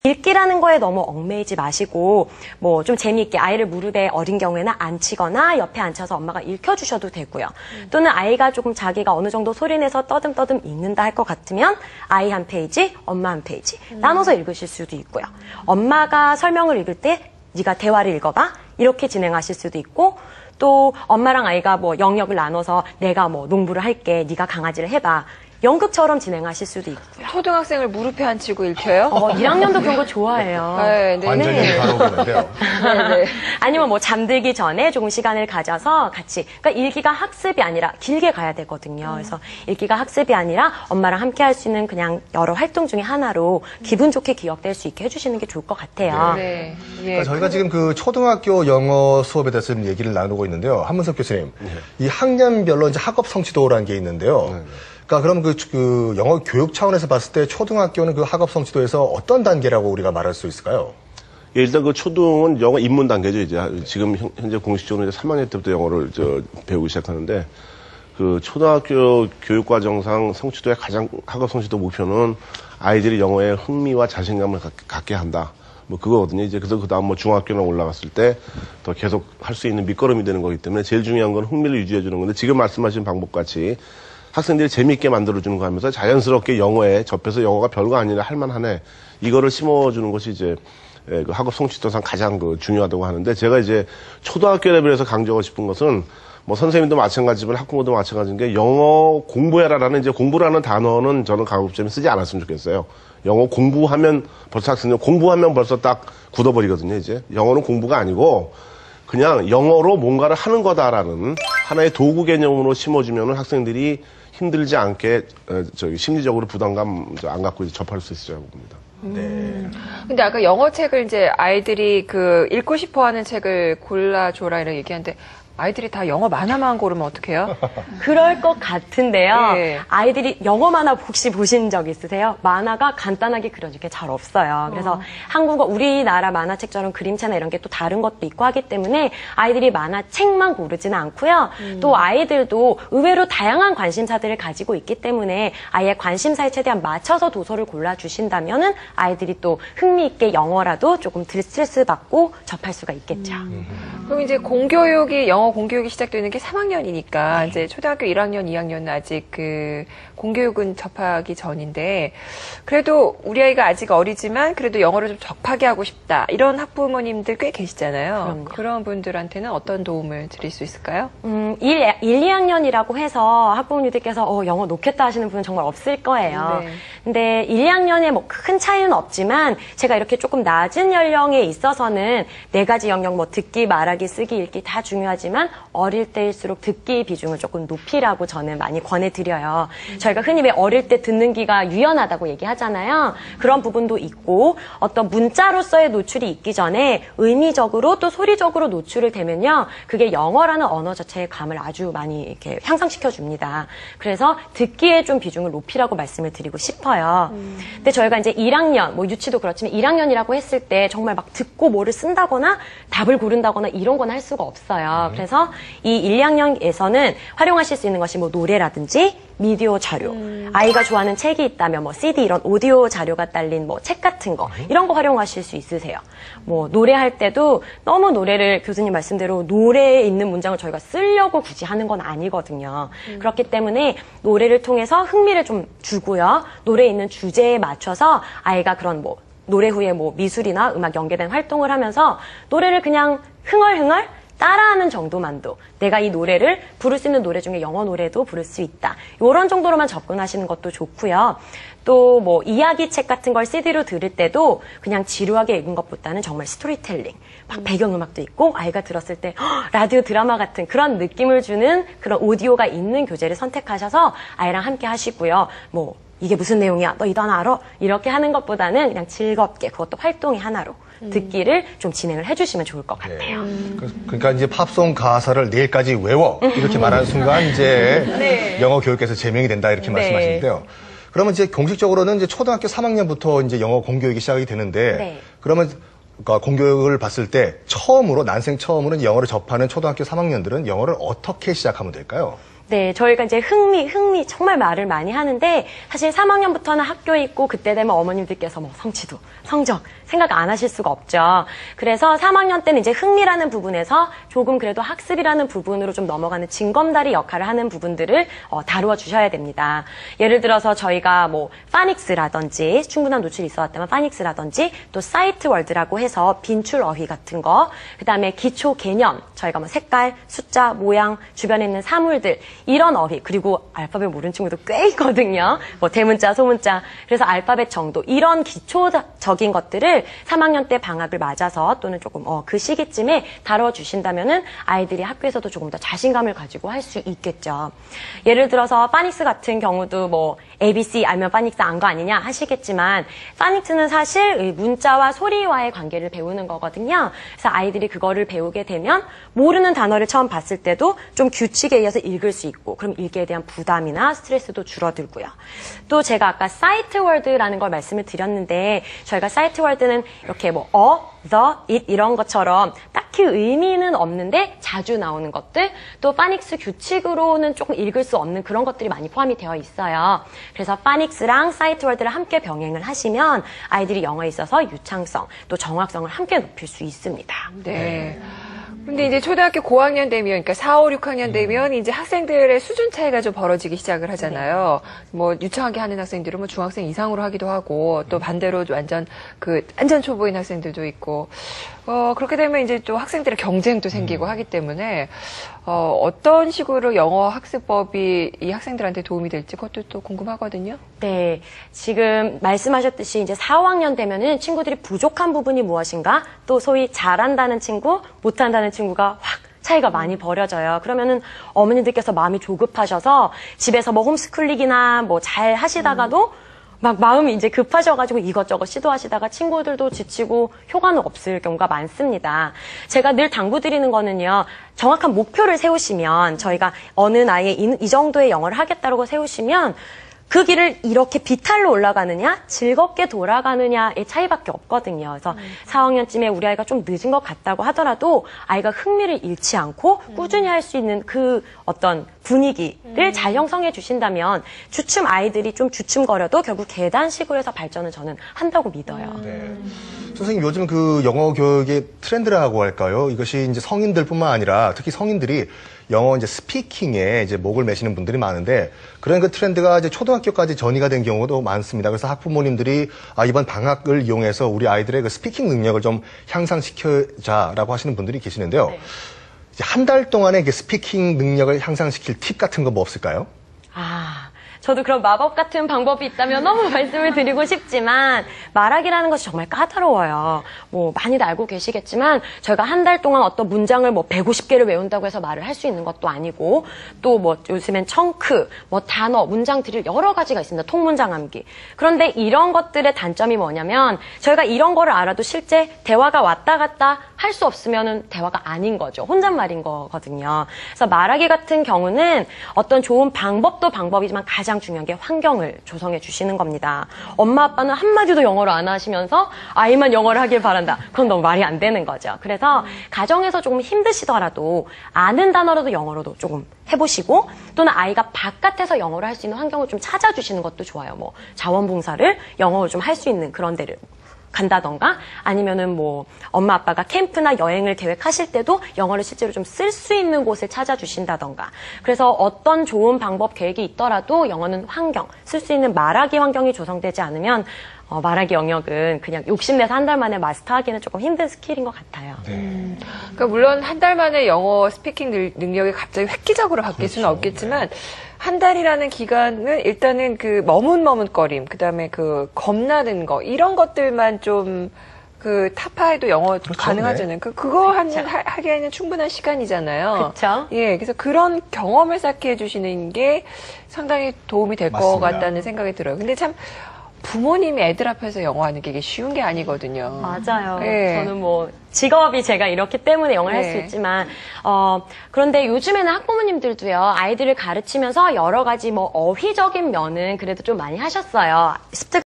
읽기라는 거에 너무 얽매이지 마시고 뭐 좀 재미있게 아이를 무릎에 어린 경우에는 앉히거나 옆에 앉혀서 엄마가 읽혀주셔도 되고요. 또는 아이가 조금 자기가 어느 정도 소리내서 떠듬떠듬 읽는다 할 것 같으면 아이 한 페이지, 엄마 한 페이지 나눠서 읽으실 수도 있고요. 엄마가 설명을 읽을 때 네가 대화를 읽어봐 이렇게 진행하실 수도 있고 또 엄마랑 아이가 뭐 영역을 나눠서 내가 뭐 농부를 할게 네가 강아지를 해봐 연극처럼 진행하실 수도 있고요. 초등학생을 무릎에 앉히고 읽혀요? 1학년도 그런 거 좋아해요. 네, 완전히 바로 보는데요. 네. 아니면 뭐 잠들기 전에 조금 시간을 가져서 같이, 그러니까 읽기가 학습이 아니라 길게 가야 되거든요. 그래서 읽기가 학습이 아니라 엄마랑 함께 할 수 있는 그냥 여러 활동 중에 하나로 기분 좋게 기억될 수 있게 해주시는 게 좋을 것 같아요. 네. 예. 그러니까 저희가 지금 그 초등학교 영어 수업에 대해서 좀 얘기를 나누고 있는데요. 한문석 교수님, 이 학년별로 이제 학업 성취도라는 게 있는데요. 그러니까 그럼 그 영어 교육 차원에서 봤을 때 초등학교는 그 학업 성취도에서 어떤 단계라고 우리가 말할 수 있을까요? 예, 일단 그 초등은 영어 입문 단계죠. 이제 지금 현재 공식적으로 이제 3학년 때부터 영어를 배우기 시작하는데 그 초등학교 교육과정상 성취도의 가장 학업 성취도 목표는 아이들이 영어에 흥미와 자신감을 갖게 한다. 뭐 그거거든요. 이제 그래서 그다음 뭐 중학교나 올라갔을 때 더 계속 할 수 있는 밑거름이 되는 거기 때문에 제일 중요한 건 흥미를 유지해 주는 건데 지금 말씀하신 방법 같이 학생들이 재미있게 만들어주는 거 하면서 자연스럽게 영어에 접해서 영어가 별거 아니라 할만하네. 이거를 심어주는 것이 이제 그 학업 성취도상 가장 중요하다고 하는데 제가 이제 초등학교 레벨에서 강조하고 싶은 것은 뭐 선생님도 마찬가지지만 학부모도 마찬가지인 게 영어 공부해라라는 이제 공부라는 단어는 저는 가급적이면 쓰지 않았으면 좋겠어요. 영어 공부하면 벌써 학생들 공부하면 벌써 딱 굳어버리거든요. 이제 영어는 공부가 아니고 그냥 영어로 뭔가를 하는 거다라는 하나의 도구 개념으로 심어주면 학생들이 힘들지 않게 심리적으로 부담감 안 갖고 이제 접할 수 있어야 봅니다. 네. 근데 아까 영어 책을 이제 아이들이 읽고 싶어 하는 책을 골라줘라 이렇게 얘기하는데 아이들이 다 영어 만화만 고르면 어떡해요? 그럴 것 같은데요. 네. 아이들이 영어 만화 혹시 보신 적 있으세요? 만화가 간단하게 그려질 게 잘 없어요. 그래서 한국어, 우리나라 만화책처럼 그림체나 이런 게 또 다른 것도 있고 하기 때문에 아이들이 만화책만 고르지는 않고요. 또 아이들도 의외로 다양한 관심사들을 가지고 있기 때문에 아이의 관심사에 최대한 맞춰서 도서를 골라주신다면은 아이들이 또 흥미있게 영어라도 조금 덜 스트레스 받고 접할 수가 있겠죠. 그럼 이제 영어 공교육이 시작되는 게 3학년이니까 이제 초등학교 1학년, 2학년은 아직 공교육은 접하기 전인데 그래도 우리 아이가 아직 어리지만 그래도 영어를 좀 접하게 하고 싶다 이런 학부모님들 꽤 계시잖아요. 그럼요. 그런 분들한테는 어떤 도움을 드릴 수 있을까요? 1, 2학년이라고 해서 학부모님들께서 영어 놓겠다 하시는 분은 정말 없을 거예요. 네. 근데 1, 2학년에 뭐 큰 차이는 없지만 제가 이렇게 조금 낮은 연령에 있어서는 4가지 영역 뭐 듣기, 말하기, 쓰기, 읽기 다 중요하지만 어릴 때일수록 듣기 비중을 조금 높이라고 저는 많이 권해드려요. 저희가 흔히 왜 어릴 때 듣는 귀가 유연하다고 얘기하잖아요. 그런 부분도 있고 어떤 문자로서의 노출이 있기 전에 의미적으로 또 소리적으로 노출을 되면요. 그게 영어라는 언어 자체의 감을 아주 많이 이렇게 향상시켜 줍니다. 그래서 듣기에 좀 비중을 높이라고 말씀을 드리고 싶어요. 근데 저희가 이제 1학년, 뭐 유치도 그렇지만 1학년이라고 했을 때 정말 막 듣고 뭐를 쓴다거나 답을 고른다거나 이런 건 할 수가 없어요. 그래서 이 1, 2학년에서는 활용하실 수 있는 것이 뭐 노래라든지 미디어 자료, 아이가 좋아하는 책이 있다면 뭐 CD 이런 오디오 자료가 딸린 뭐 책 같은 거 이런 거 활용하실 수 있으세요. 뭐 노래할 때도 너무 노래를 교수님 말씀대로 노래에 있는 문장을 저희가 쓰려고 굳이 하는 건 아니거든요. 그렇기 때문에 노래를 통해서 흥미를 좀 주고요. 노래에 있는 주제에 맞춰서 아이가 그런 뭐 노래 후에 뭐 미술이나 음악 연계된 활동을 하면서 노래를 그냥 흥얼흥얼 따라하는 정도만도 내가 이 노래를 부를 수 있는 노래 중에 영어 노래도 부를 수 있다. 이런 정도로만 접근하시는 것도 좋고요. 또 뭐 이야기 책 같은 걸 CD로 들을 때도 그냥 지루하게 읽은 것보다는 정말 스토리텔링, 막 배경음악도 있고 아이가 들었을 때 라디오 드라마 같은 그런 느낌을 주는 그런 오디오가 있는 교재를 선택하셔서 아이랑 함께 하시고요. 뭐 이게 무슨 내용이야? 너 이 단어 알아? 이렇게 하는 것보다는 그냥 즐겁게 그것도 활동의 하나로 듣기를 좀 진행을 해주시면 좋을 것 같아요. 그러니까 이제 팝송 가사를 내일까지 외워 이렇게 말하는 순간 이제 네. 영어 교육에서 제명이 된다 이렇게 말씀하시는데요. 그러면 이제 공식적으로는 이제 초등학교 3학년부터 이제 영어 공교육이 시작이 되는데 네. 그러면 그러니까 공교육을 봤을 때 처음으로 난생 처음으로 영어를 접하는 초등학교 3학년들은 영어를 어떻게 시작하면 될까요? 네, 저희가 이제 흥미 정말 말을 많이 하는데 사실 3학년부터는 학교에 있고 그때 되면 어머님들께서 뭐 성취도, 성적, 생각 안 하실 수가 없죠. 그래서 3학년 때는 이제 흥미라는 부분에서 조금 그래도 학습이라는 부분으로 좀 넘어가는 징검다리 역할을 하는 부분들을 다루어 주셔야 됩니다. 예를 들어서 저희가 뭐 파닉스라든지 충분한 노출이 있어왔다면 파닉스라든지 또 사이트 월드라고 해서 빈출 어휘 같은 거, 그다음에 기초 개념, 저희가 뭐 색깔, 숫자, 모양, 주변에 있는 사물들 이런 어휘, 그리고 알파벳 모르는 친구도 꽤 있거든요. 뭐 대문자, 소문자, 그래서 알파벳 정도 이런 기초적인 것들을 3학년 때 방학을 맞아서 또는 조금 그 시기쯤에 다뤄주신다면은 아이들이 학교에서도 조금 더 자신감을 가지고 할 수 있겠죠. 예를 들어서 파닉스 같은 경우도 뭐 ABC 알면 파닉스 안 거 아니냐 하시겠지만 파닉스는 사실 문자와 소리와의 관계를 배우는 거거든요. 그래서 아이들이 그거를 배우게 되면 모르는 단어를 처음 봤을 때도 좀 규칙에 의해서 읽을 수 있고 그럼 읽기에 대한 부담이나 스트레스도 줄어들고요. 또 제가 아까 사이트 월드라는 걸 말씀을 드렸는데 저희가 사이트 월드는 이렇게 뭐 the, it 이런 것처럼 딱히 의미는 없는데 자주 나오는 것들, 또 파닉스 규칙으로는 조금 읽을 수 없는 그런 것들이 많이 포함이 되어 있어요. 그래서 파닉스랑 사이트 월드를 함께 병행을 하시면 아이들이 영어에 있어서 유창성, 또 정확성을 함께 높일 수 있습니다. 네. 근데 이제 초등학교 고학년 되면, 그러니까 4, 5, 6학년 되면 이제 학생들의 수준 차이가 좀 벌어지기 시작을 하잖아요. 뭐 유창하게 하는 학생들은 뭐 중학생 이상으로 하기도 하고, 또 반대로 완전 초보인 학생들도 있고, 그렇게 되면 이제 또 학생들의 경쟁도 생기고 하기 때문에, 어떤 식으로 영어 학습법이 이 학생들한테 도움이 될지 그것도 또 궁금하거든요. 네. 지금 말씀하셨듯이 이제 4, 5학년 되면은 친구들이 부족한 부분이 무엇인가, 또 소위 잘한다는 친구, 못한다는 친구가 확 차이가 많이 벌어져요. 그러면은 어머니들께서 마음이 조급하셔서 집에서 뭐 홈스쿨링이나 뭐 잘 하시다가도 막 마음이 이제 급하셔가지고 이것저것 시도하시다가 친구들도 지치고 효과는 없을 경우가 많습니다. 제가 늘 당부드리는 거는요. 정확한 목표를 세우시면 저희가 어느 나이에 이 정도의 영어를 하겠다고 세우시면 그 길을 이렇게 비탈로 올라가느냐 즐겁게 돌아가느냐의 차이밖에 없거든요. 그래서 4학년쯤에 우리 아이가 좀 늦은 것 같다고 하더라도 아이가 흥미를 잃지 않고 꾸준히 할 수 있는 그 어떤 분위기를 잘 형성해 주신다면 주춤 아이들이 좀 주춤거려도 결국 계단식으로 해서 발전을 저는 한다고 믿어요. 네. 선생님 요즘 그 영어 교육의 트렌드라고 할까요? 이것이 이제 성인들뿐만 아니라 특히 성인들이 영어 이제 스피킹에 이제 목을 매시는 분들이 많은데 그런 그 트렌드가 이제 초등학교까지 전이가 된 경우도 많습니다. 그래서 학부모님들이 이번 방학을 이용해서 우리 아이들의 그 스피킹 능력을 좀 향상시켜자라고 하시는 분들이 계시는데요. 네. 한 달 동안의 그 스피킹 능력을 향상시킬 팁 같은 거 뭐 없을까요? 저도 그런 마법 같은 방법이 있다면 너무 말씀을 드리고 싶지만 말하기라는 것이 정말 까다로워요. 뭐 많이들 알고 계시겠지만 저희가 한 달 동안 어떤 문장을 뭐 150개를 외운다고 해서 말을 할 수 있는 것도 아니고 또 뭐 요즘엔 청크, 뭐 단어, 문장 드릴 여러 가지가 있습니다. 통문장 암기. 그런데 이런 것들의 단점이 뭐냐면 저희가 이런 거를 알아도 실제 대화가 왔다 갔다 할 수 없으면은 대화가 아닌 거죠. 혼잣말인 거거든요. 그래서 말하기 같은 경우는 어떤 좋은 방법도 방법이지만 가장 중요한 게 환경을 조성해 주시는 겁니다. 엄마 아빠는 한마디도 영어를 안 하시면서 아이만 영어를 하길 바란다. 그건 너무 말이 안 되는 거죠. 그래서 가정에서 조금 힘드시더라도 아는 단어로도 영어로도 조금 해보시고 또는 아이가 바깥에서 영어를 할 수 있는 환경을 좀 찾아주시는 것도 좋아요. 뭐 자원봉사를 영어로 좀 할 수 있는 그런 데를 간다던가 아니면은 뭐 엄마 아빠가 캠프나 여행을 계획하실 때도 영어를 실제로 좀 쓸 수 있는 곳을 찾아주신다던가 그래서 어떤 좋은 방법 계획이 있더라도 영어는 환경, 쓸 수 있는 말하기 환경이 조성되지 않으면 말하기 영역은 그냥 욕심내서 한 달 만에 마스터하기는 조금 힘든 스킬인 것 같아요. 네. 그러니까 물론 한 달 만에 영어 스피킹 능력이 갑자기 획기적으로 바뀔 수는 없겠지만 한 달이라는 기간은 일단은 그 머뭇머뭇거림, 그다음에 그 겁나는 거 이런 것들만 좀 그 타파해도 영어 그렇죠, 가능하잖아요. 네. 그거 하기에는 충분한 시간이잖아요. 그렇죠. 예, 그래서 그런 경험을 쌓게 해주시는 게 상당히 도움이 될 것 맞습니다. 같다는 생각이 들어요. 근데 참 부모님이 애들 앞에서 영어하는 게 이게 쉬운 게 아니거든요. 맞아요. 네. 저는 뭐 직업이 제가 이렇기 때문에 영어를 할 수 네. 있지만 그런데 요즘에는 학부모님들도요 아이들을 가르치면서 여러 가지 뭐 어휘적인 면은 그래도 좀 많이 하셨어요. 습득